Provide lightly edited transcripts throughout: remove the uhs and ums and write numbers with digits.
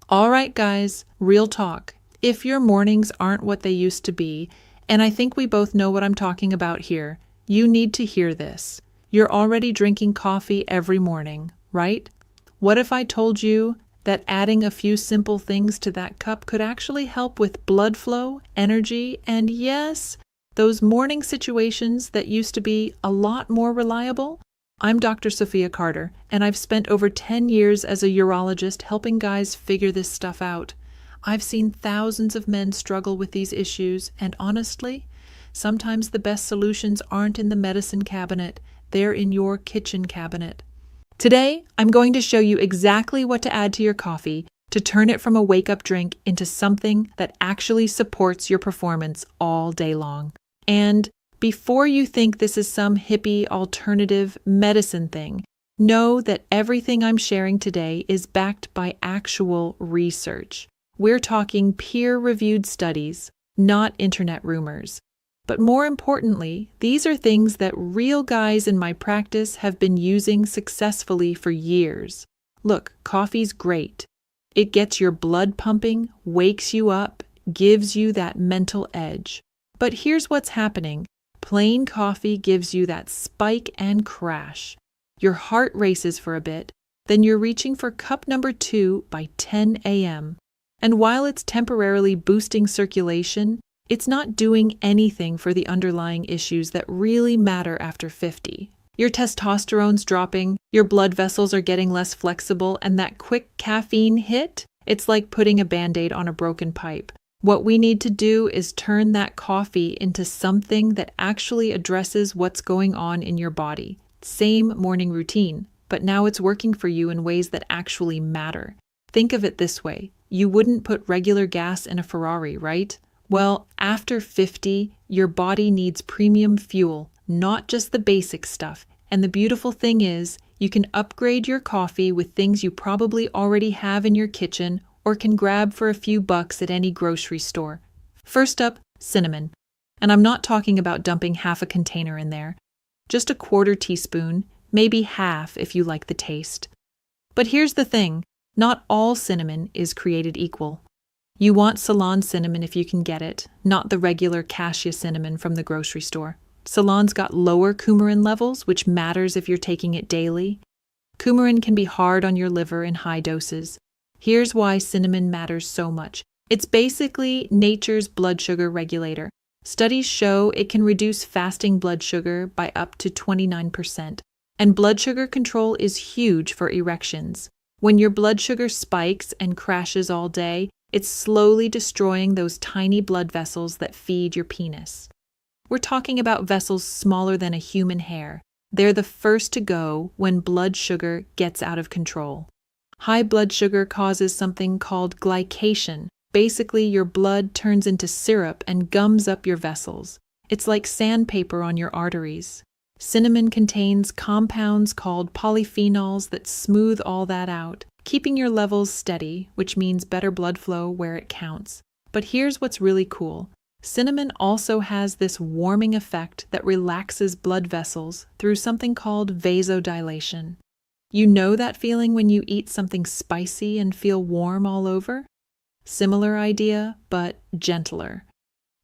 All right, guys, real talk. If your mornings aren't what they used to be, and I think we both know what I'm talking about here, you need to hear this. You're already drinking coffee every morning, right? What if I told you that adding a few simple things to that cup could actually help with blood flow, energy, and yes, those morning situations that used to be a lot more reliable? I'm Dr. Sophia Carter, and I've spent over 10 years as a urologist helping guys figure this stuff out. I've seen thousands of men struggle with these issues, and honestly, sometimes the best solutions aren't in the medicine cabinet, they're in your kitchen cabinet. Today, I'm going to show you exactly what to add to your coffee to turn it from a wake-up drink into something that actually supports your performance all day long. And before you think this is some hippie alternative medicine thing, know that everything I'm sharing today is backed by actual research. We're talking peer-reviewed studies, not internet rumors. But more importantly, these are things that real guys in my practice have been using successfully for years. Look, coffee's great. It gets your blood pumping, wakes you up, gives you that mental edge. But here's what's happening. Plain coffee gives you that spike and crash. Your heart races for a bit, then you're reaching for cup number 2 by 10 a.m. And while it's temporarily boosting circulation, it's not doing anything for the underlying issues that really matter after 50. Your testosterone's dropping, your blood vessels are getting less flexible, and that quick caffeine hit, it's like putting a Band-Aid on a broken pipe. What we need to do is turn that coffee into something that actually addresses what's going on in your body. Same morning routine, but now it's working for you in ways that actually matter. Think of it this way. You wouldn't put regular gas in a Ferrari, right? Well, after 50, your body needs premium fuel, not just the basic stuff. And the beautiful thing is, you can upgrade your coffee with things you probably already have in your kitchen or can grab for a few bucks at any grocery store. First up, cinnamon. And I'm not talking about dumping half a container in there. Just a quarter teaspoon, maybe half if you like the taste. But here's the thing, not all cinnamon is created equal. You want Ceylon cinnamon if you can get it, not the regular cassia cinnamon from the grocery store. Ceylon's got lower coumarin levels, which matters if you're taking it daily. Coumarin can be hard on your liver in high doses. Here's why cinnamon matters so much. It's basically nature's blood sugar regulator. Studies show it can reduce fasting blood sugar by up to 29%. And blood sugar control is huge for erections. When your blood sugar spikes and crashes all day, it's slowly destroying those tiny blood vessels that feed your penis. We're talking about vessels smaller than a human hair. They're the first to go when blood sugar gets out of control. High blood sugar causes something called glycation. Basically, your blood turns into syrup and gums up your vessels. It's like sandpaper on your arteries. Cinnamon contains compounds called polyphenols that smooth all that out, keeping your levels steady, which means better blood flow where it counts. But here's what's really cool. Cinnamon also has this warming effect that relaxes blood vessels through something called vasodilation. You know that feeling when you eat something spicy and feel warm all over? Similar idea, but gentler.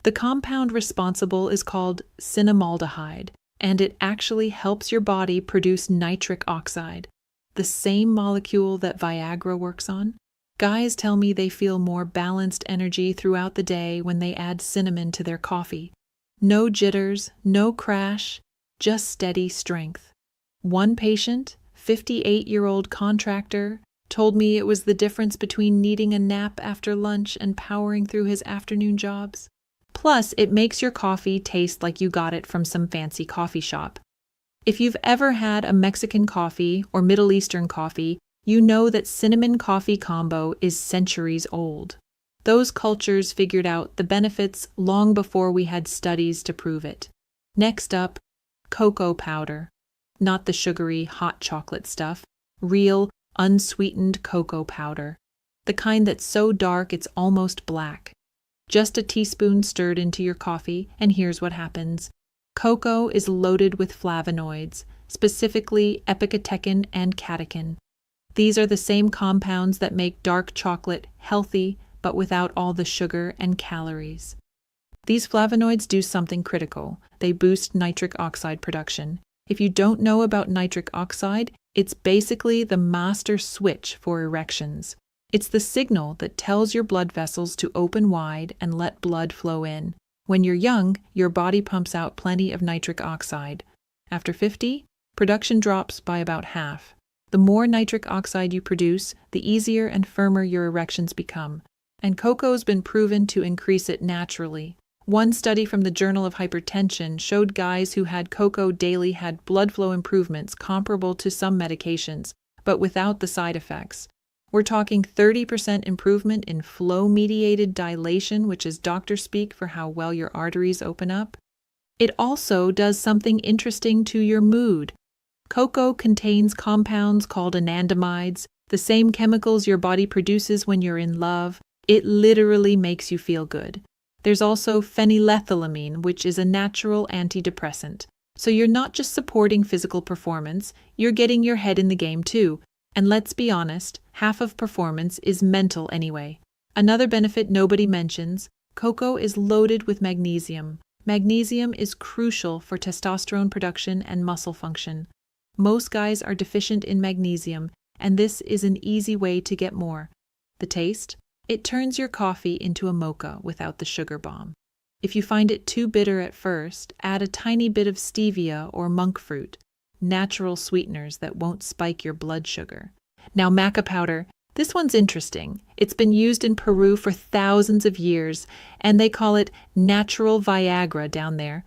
The compound responsible is called cinnamaldehyde, and it actually helps your body produce nitric oxide, the same molecule that Viagra works on. Guys tell me they feel more balanced energy throughout the day when they add cinnamon to their coffee. No jitters, no crash, just steady strength. One patient, 58-year-old contractor, told me it was the difference between needing a nap after lunch and powering through his afternoon jobs. Plus, it makes your coffee taste like you got it from some fancy coffee shop. If you've ever had a Mexican coffee or Middle Eastern coffee, you know that cinnamon coffee combo is centuries old. Those cultures figured out the benefits long before we had studies to prove it. Next up, cocoa powder. Not the sugary hot chocolate stuff, real unsweetened cocoa powder. The kind that's so dark it's almost black. Just a teaspoon stirred into your coffee, and here's what happens. Cocoa is loaded with flavonoids, specifically epicatechin and catechin. These are the same compounds that make dark chocolate healthy, but without all the sugar and calories. These flavonoids do something critical. They boost nitric oxide production. If you don't know about nitric oxide, it's basically the master switch for erections. It's the signal that tells your blood vessels to open wide and let blood flow in. When you're young, your body pumps out plenty of nitric oxide. After 50, production drops by about half. The more nitric oxide you produce, the easier and firmer your erections become. And cocoa's been proven to increase it naturally. One study from the Journal of Hypertension showed guys who had cocoa daily had blood flow improvements comparable to some medications, but without the side effects. We're talking 30% improvement in flow-mediated dilation, which is doctor speak for how well your arteries open up. It also does something interesting to your mood. Cocoa contains compounds called anandamides, the same chemicals your body produces when you're in love. It literally makes you feel good. There's also phenylethylamine, which is a natural antidepressant. So you're not just supporting physical performance, you're getting your head in the game too. And let's be honest, half of performance is mental anyway. Another benefit nobody mentions, cocoa is loaded with magnesium. Magnesium is crucial for testosterone production and muscle function. Most guys are deficient in magnesium, and this is an easy way to get more. The taste? It turns your coffee into a mocha without the sugar bomb. If you find it too bitter at first, add a tiny bit of stevia or monk fruit, natural sweeteners that won't spike your blood sugar. Now, maca powder, this one's interesting. It's been used in Peru for thousands of years, and they call it natural Viagra down there.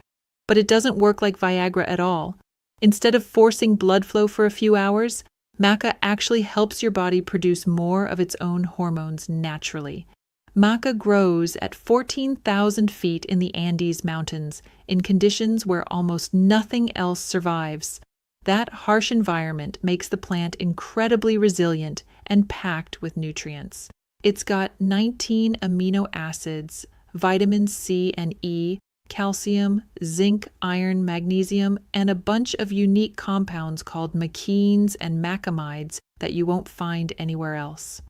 But it doesn't work like Viagra at all. Instead of forcing blood flow for a few hours, maca actually helps your body produce more of its own hormones naturally. Maca grows at 14,000 feet in the Andes Mountains, in conditions where almost nothing else survives. That harsh environment makes the plant incredibly resilient and packed with nutrients. It's got 19 amino acids, vitamins C and E, calcium, zinc, iron, magnesium, and a bunch of unique compounds called machenes and macamides that you won't find anywhere else.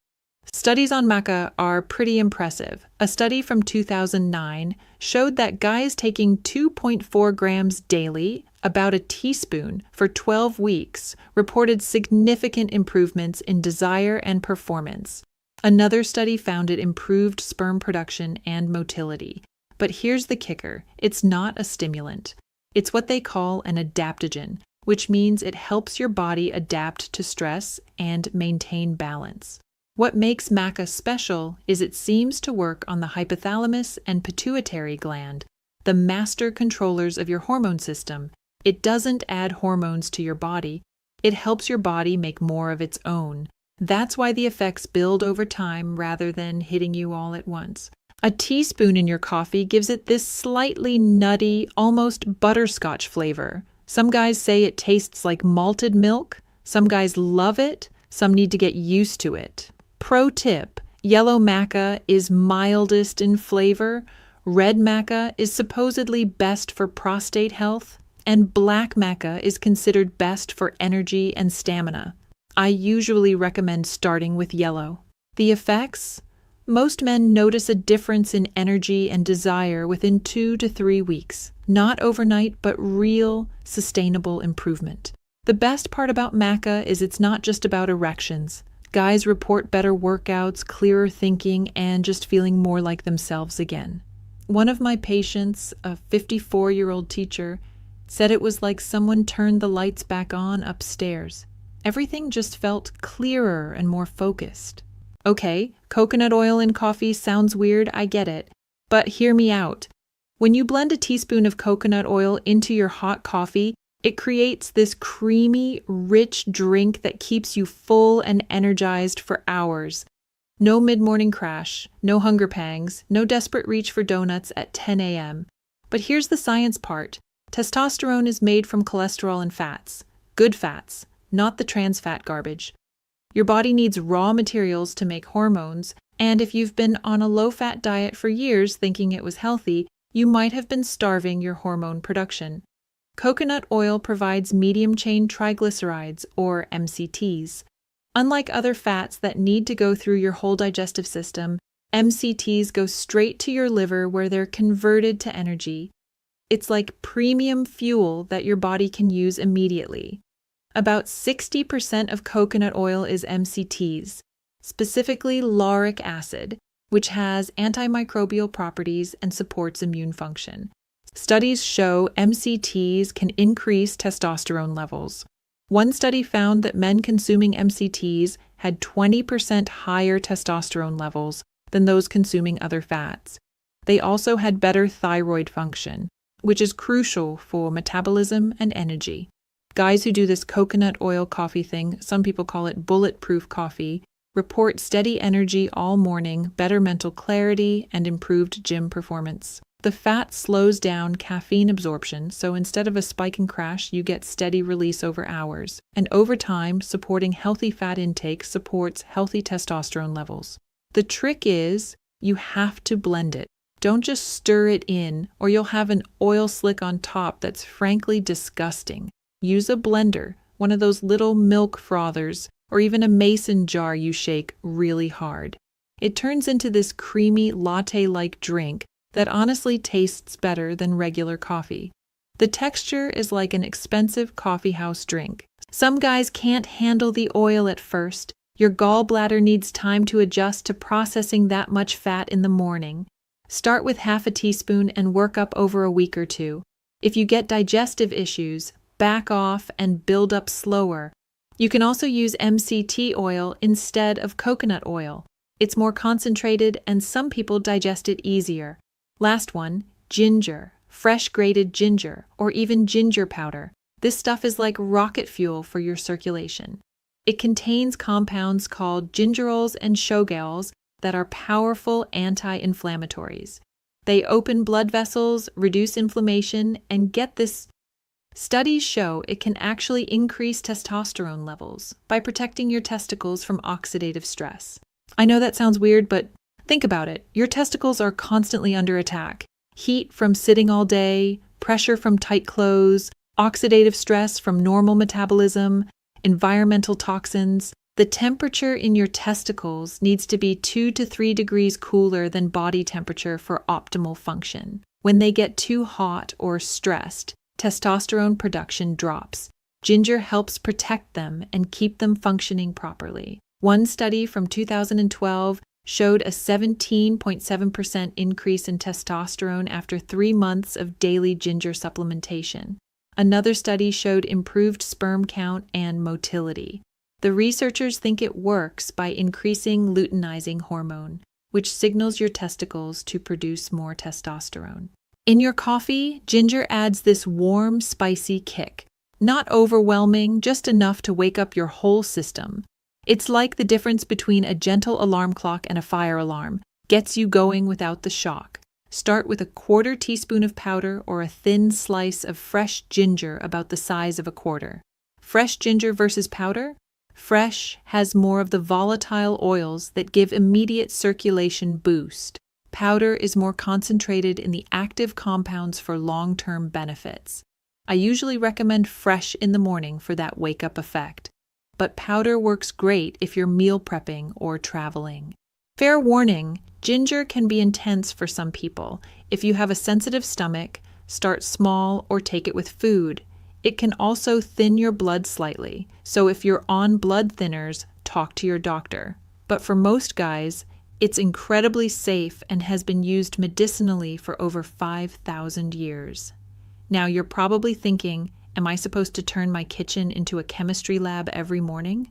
Studies on maca are pretty impressive. A study from 2009 showed that guys taking 2.4 grams daily, about a teaspoon, for 12 weeks, reported significant improvements in desire and performance. Another study found it improved sperm production and motility. But here's the kicker, it's not a stimulant. It's what they call an adaptogen, which means it helps your body adapt to stress and maintain balance. What makes maca special is it seems to work on the hypothalamus and pituitary gland, the master controllers of your hormone system. It doesn't add hormones to your body. It helps your body make more of its own. That's why the effects build over time rather than hitting you all at once. A teaspoon in your coffee gives it this slightly nutty, almost butterscotch flavor. Some guys say it tastes like malted milk. Some guys love it. Some need to get used to it. Pro tip, yellow maca is mildest in flavor. Red maca is supposedly best for prostate health. And black maca is considered best for energy and stamina. I usually recommend starting with yellow. The effects? Most men notice a difference in energy and desire within 2 to 3 weeks. Not overnight, but real, sustainable improvement. The best part about maca is it's not just about erections. Guys report better workouts, clearer thinking, and just feeling more like themselves again. One of my patients, a 54-year-old teacher, said it was like someone turned the lights back on upstairs. Everything just felt clearer and more focused. Okay, coconut oil in coffee sounds weird, I get it. But hear me out. When you blend a teaspoon of coconut oil into your hot coffee, it creates this creamy, rich drink that keeps you full and energized for hours. No mid-morning crash, no hunger pangs, no desperate reach for donuts at 10 a.m. But here's the science part. Testosterone is made from cholesterol and fats. Good fats, not the trans fat garbage. Your body needs raw materials to make hormones, and if you've been on a low-fat diet for years thinking it was healthy, you might have been starving your hormone production. Coconut oil provides medium-chain triglycerides, or MCTs. Unlike other fats that need to go through your whole digestive system, MCTs go straight to your liver where they're converted to energy. It's like premium fuel that your body can use immediately. About 60% of coconut oil is MCTs, specifically lauric acid, which has antimicrobial properties and supports immune function. Studies show MCTs can increase testosterone levels. One study found that men consuming MCTs had 20% higher testosterone levels than those consuming other fats. They also had better thyroid function, which is crucial for metabolism and energy. Guys who do this coconut oil coffee thing, some people call it bulletproof coffee, report steady energy all morning, better mental clarity, and improved gym performance. The fat slows down caffeine absorption, so instead of a spike and crash, you get steady release over hours. And over time, supporting healthy fat intake supports healthy testosterone levels. The trick is, you have to blend it. Don't just stir it in, or you'll have an oil slick on top that's frankly disgusting. Use a blender, one of those little milk frothers, or even a mason jar you shake really hard. It turns into this creamy latte-like drink that honestly tastes better than regular coffee. The texture is like an expensive coffeehouse drink. Some guys can't handle the oil at first. Your gallbladder needs time to adjust to processing that much fat in the morning. Start with half a teaspoon and work up over a week or two. If you get digestive issues, back off and build up slower. You can also use MCT oil instead of coconut oil. It's more concentrated and some people digest it easier. Last one, ginger, fresh grated ginger, or even ginger powder. This stuff is like rocket fuel for your circulation. It contains compounds called gingerols and shogaols that are powerful anti-inflammatories. They open blood vessels, reduce inflammation, and get this. Studies show it can actually increase testosterone levels by protecting your testicles from oxidative stress. I know that sounds weird, but think about it. Your testicles are constantly under attack. Heat from sitting all day, pressure from tight clothes, oxidative stress from normal metabolism, environmental toxins. The temperature in your testicles needs to be 2 to 3 degrees cooler than body temperature for optimal function. When they get too hot or stressed, testosterone production drops. Ginger helps protect them and keep them functioning properly. One study from 2012 showed a 17.7% increase in testosterone after 3 months of daily ginger supplementation. Another study showed improved sperm count and motility. The researchers think it works by increasing luteinizing hormone, which signals your testicles to produce more testosterone. In your coffee, ginger adds this warm, spicy kick. Not overwhelming, just enough to wake up your whole system. It's like the difference between a gentle alarm clock and a fire alarm. Gets you going without the shock. Start with a 1/4 teaspoon of powder or a thin slice of fresh ginger about the size of a quarter. Fresh ginger versus powder? Fresh has more of the volatile oils that give immediate circulation boost. Powder is more concentrated in the active compounds for long-term benefits. I usually recommend fresh in the morning for that wake-up effect, but powder works great if you're meal prepping or traveling. Fair warning, ginger can be intense for some people. If you have a sensitive stomach, start small or take it with food. It can also thin your blood slightly, so if you're on blood thinners, talk to your doctor. But for most guys, it's incredibly safe and has been used medicinally for over 5,000 years. Now you're probably thinking, am I supposed to turn my kitchen into a chemistry lab every morning?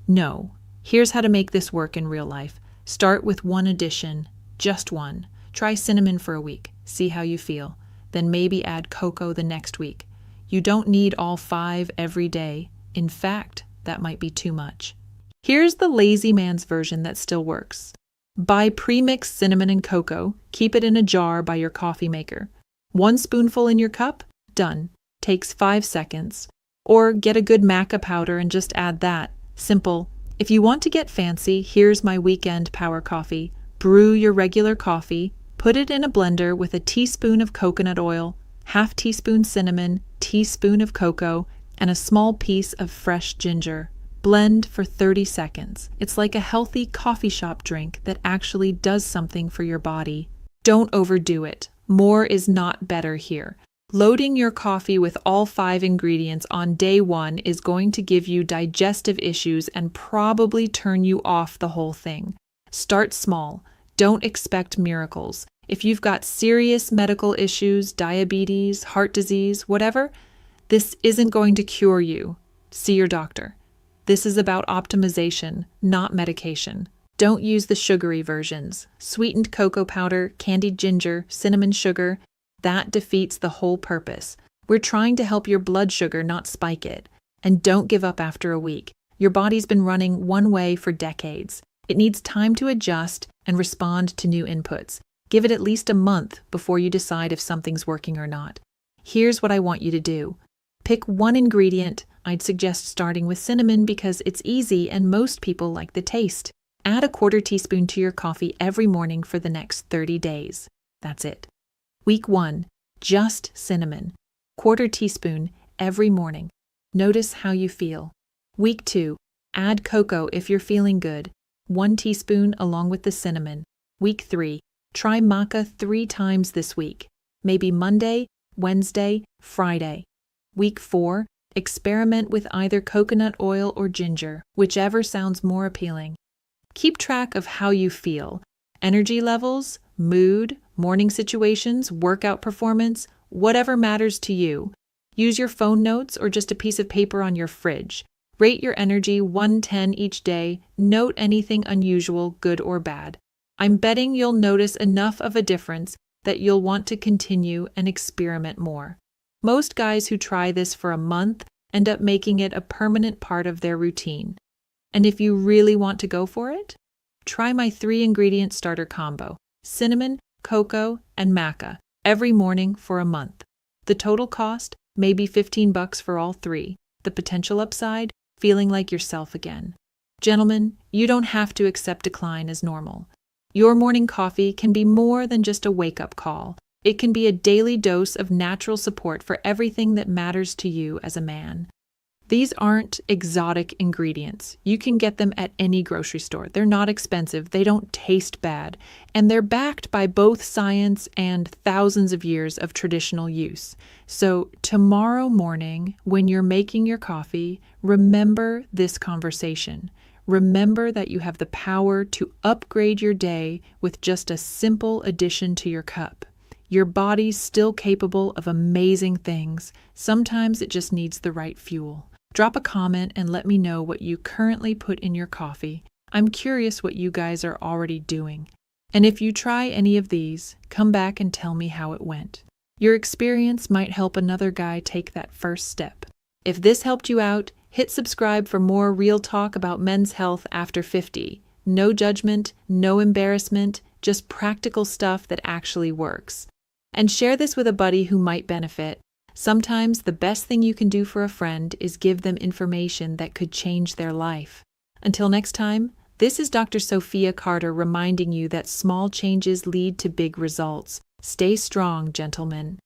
No. Here's how to make this work in real life. Start with one addition, just one. Try cinnamon for a week, see how you feel. Then maybe add cocoa the next week. You don't need all 5 every day. In fact, that might be too much. Here's the lazy man's version that still works. Buy pre-mixed cinnamon and cocoa. Keep it in a jar by your coffee maker. 1 spoonful in your cup? Done. Takes 5 seconds. Or get a good maca powder and just add that. Simple. If you want to get fancy, here's my weekend power coffee. Brew your regular coffee. Put it in a blender with a teaspoon of coconut oil, half teaspoon cinnamon, teaspoon of cocoa, and a small piece of fresh ginger. Blend for 30 seconds. It's like a healthy coffee shop drink that actually does something for your body. Don't overdo it. More is not better here. Loading your coffee with all 5 ingredients on day 1 is going to give you digestive issues and probably turn you off the whole thing. Start small. Don't expect miracles. If you've got serious medical issues, diabetes, heart disease, whatever, this isn't going to cure you. See your doctor. This is about optimization, not medication. Don't use the sugary versions. Sweetened cocoa powder, candied ginger, cinnamon sugar. That defeats the whole purpose. We're trying to help your blood sugar not spike it. And don't give up after a week. Your body's been running one way for decades. It needs time to adjust and respond to new inputs. Give it at least a month before you decide if something's working or not. Here's what I want you to do. Pick one ingredient. I'd suggest starting with cinnamon because it's easy and most people like the taste. Add a 1/4 teaspoon to your coffee every morning for the next 30 days. That's it. Week 1, just cinnamon. 1/4 teaspoon every morning. Notice how you feel. Week 2, add cocoa if you're feeling good. 1 teaspoon along with the cinnamon. Week 3, try maca 3 times this week. Maybe Monday, Wednesday, Friday. Week 4, experiment with either coconut oil or ginger, whichever sounds more appealing. Keep track of how you feel. Energy levels, mood, morning situations, workout performance, whatever matters to you. Use your phone notes or just a piece of paper on your fridge. Rate your energy 1-10 each day. Note anything unusual, good or bad. I'm betting you'll notice enough of a difference that you'll want to continue and experiment more. Most guys who try this for a month end up making it a permanent part of their routine. And if you really want to go for it, try my 3-ingredient starter combo, cinnamon, cocoa, and maca, every morning for a month. The total cost, maybe $15 for all 3. The potential upside, feeling like yourself again. Gentlemen, you don't have to accept decline as normal. Your morning coffee can be more than just a wake-up call. It can be a daily dose of natural support for everything that matters to you as a man. These aren't exotic ingredients. You can get them at any grocery store. They're not expensive, they don't taste bad, and they're backed by both science and thousands of years of traditional use. So tomorrow morning, when you're making your coffee, remember this conversation. Remember that you have the power to upgrade your day with just a simple addition to your cup. Your body's still capable of amazing things. Sometimes it just needs the right fuel. Drop a comment and let me know what you currently put in your coffee. I'm curious what you guys are already doing. And if you try any of these, come back and tell me how it went. Your experience might help another guy take that first step. If this helped you out, hit subscribe for more real talk about men's health after 50. No judgment, no embarrassment, just practical stuff that actually works. And share this with a buddy who might benefit. Sometimes the best thing you can do for a friend is give them information that could change their life. Until next time, this is Dr. Sophia Carter reminding you that small changes lead to big results. Stay strong, gentlemen.